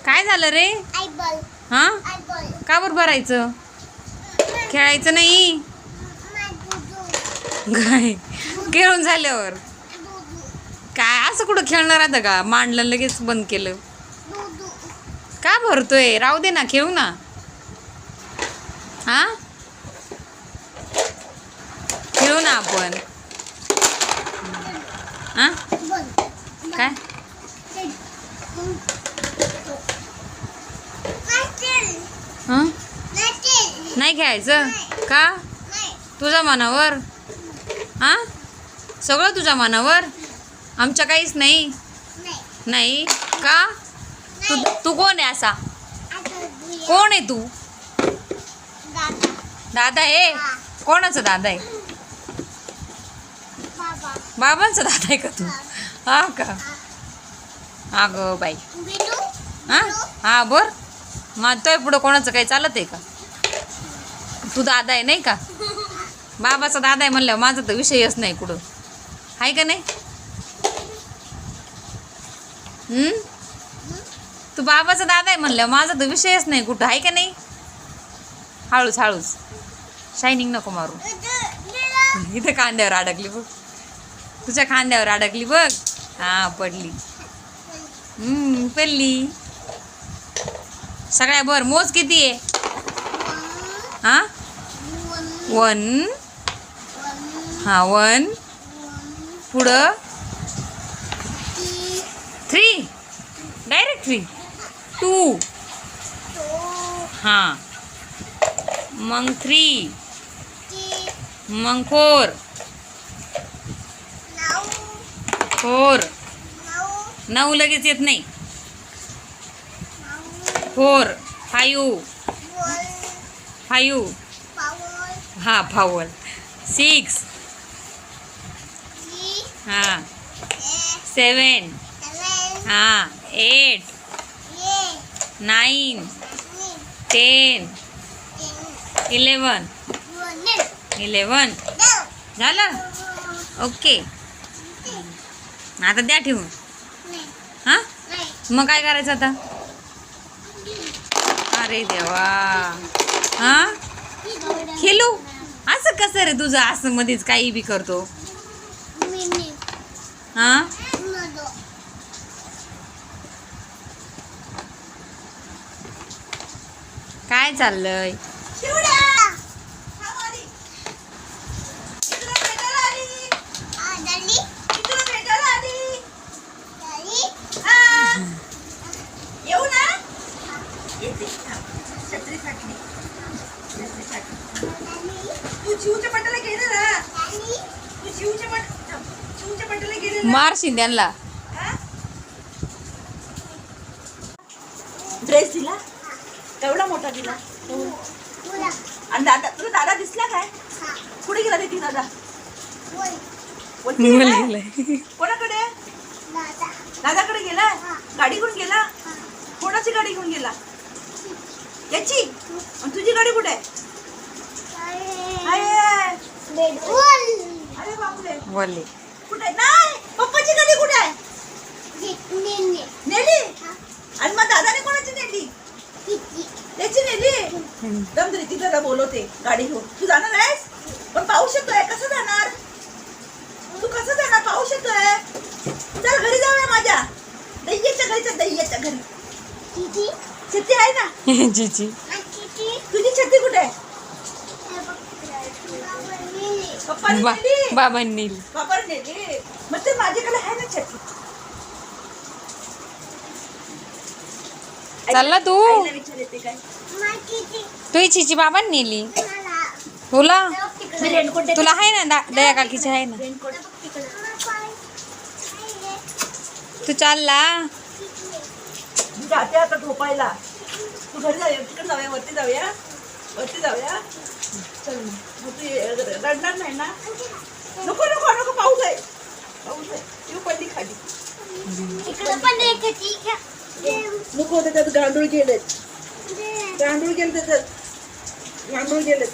काय झालं रे? हा का बरं भरायचं? खेळायचं नाही काय? खेळून झाल्यावर काय असं कुठं खेळणार आता का? मांडलं लगेच बंद केलं का? भरतोय राहू दे ना, खेळू ना. हा खेळू ना आपण. हा काय हं? नाही खेळायचं का? तुझ्या मनावर. हा सगळं तुझ्या मनावर, आमच्या काहीच नाही. नाही का? तू कोण आहे असा? कोण आहे तू? दादा आहे? कोणाचा दादा आहे? बाबांचा दादा आहे का तू? हा का? अगं बाई. हा हा बर मानतोय. पुढं कोणाचं काही चालत आहे का? तू दादा आहे नाही का? बाबाचा दादा आहे म्हणल्यावर माझा तर विषयच नाही कुठं, आहे का नाही? तू बाबाचा दादा आहे म्हणल्यावर माझा तर विषयच नाही कुठं, आहे का नाही? हळूच हळूच, शायनिंग नको मारू. इथं खांद्यावर अडकली बघ, तुझ्या खांद्यावर अडकली बघ. हा पडली. पडली. सगळ्या बर मोज किती आहे? हा 1. हा 1 पुढं 3 डायरेक्ट 3 2 हा मग 3 मग 4 9 लगेच येत नाही. 4 5 हा फावल 6 हा 7 हा 8 9 10 11 झालं. ओके आता द्या ठेवून. हा मग काय करायचं आता? अरे देवा. हा खेळू असं कसं रे तुझं? असं मध्येच काही बी करतो. हा काय चाललंय? मारशील त्यांना. ड्रेस दिला एवढा मोठा दिला. आणि दादा, तुला दादा दिसला काय? कुठे गेला ते दादा? कोणाकडे? दादाकडे गेला. गाडी घेऊन गेला. कोणाची गाडी घेऊन गेला? याची. आणि तुझी गाडी कुठे आहे? अरे बापरे. बोलले कुठे? नाही, पप्पाची गाडी कुठे आहे? नेली. आणि मग दादाने कोणाची नेली? त्याची नेली. दमदरी तिला बोलवते गाडी घेऊन. तू जाणार आहेस? पण पाऊस येतोय, कसं जाणार? तू कसं जाणार? पाऊस येतोय. चल घरी जाऊया माझ्या. दैयाच्या घरी चल, दैयाच्या घरी. छत्री आहे ना? जीजी तुझी छत्री कुठे आहे? पप्पाने नेली. बाबांनी नेली. बाबाने नेली. मग ते माझ्याकडे आहे ना छत्री. चालला तू? विचारते काय? तुझी चिची बाबांनी नेली. तुला रेनकोट तुला आहे ना? दया काकीची आहे ना? तू चालला? जाते आता झोपायला. तू घरी जाऊया, तिकडे जाऊया, वरती जाऊया. वरती जाऊया. चल मग तू रडणार नाही ना? नको नको नको, पाऊस आहे. पाऊस आहे. तू पडली खाली. नको, त्याच्यात गांडूळ गेलेत. गांडूळ गेले त्याच्यात. गांडूळ गेलेत.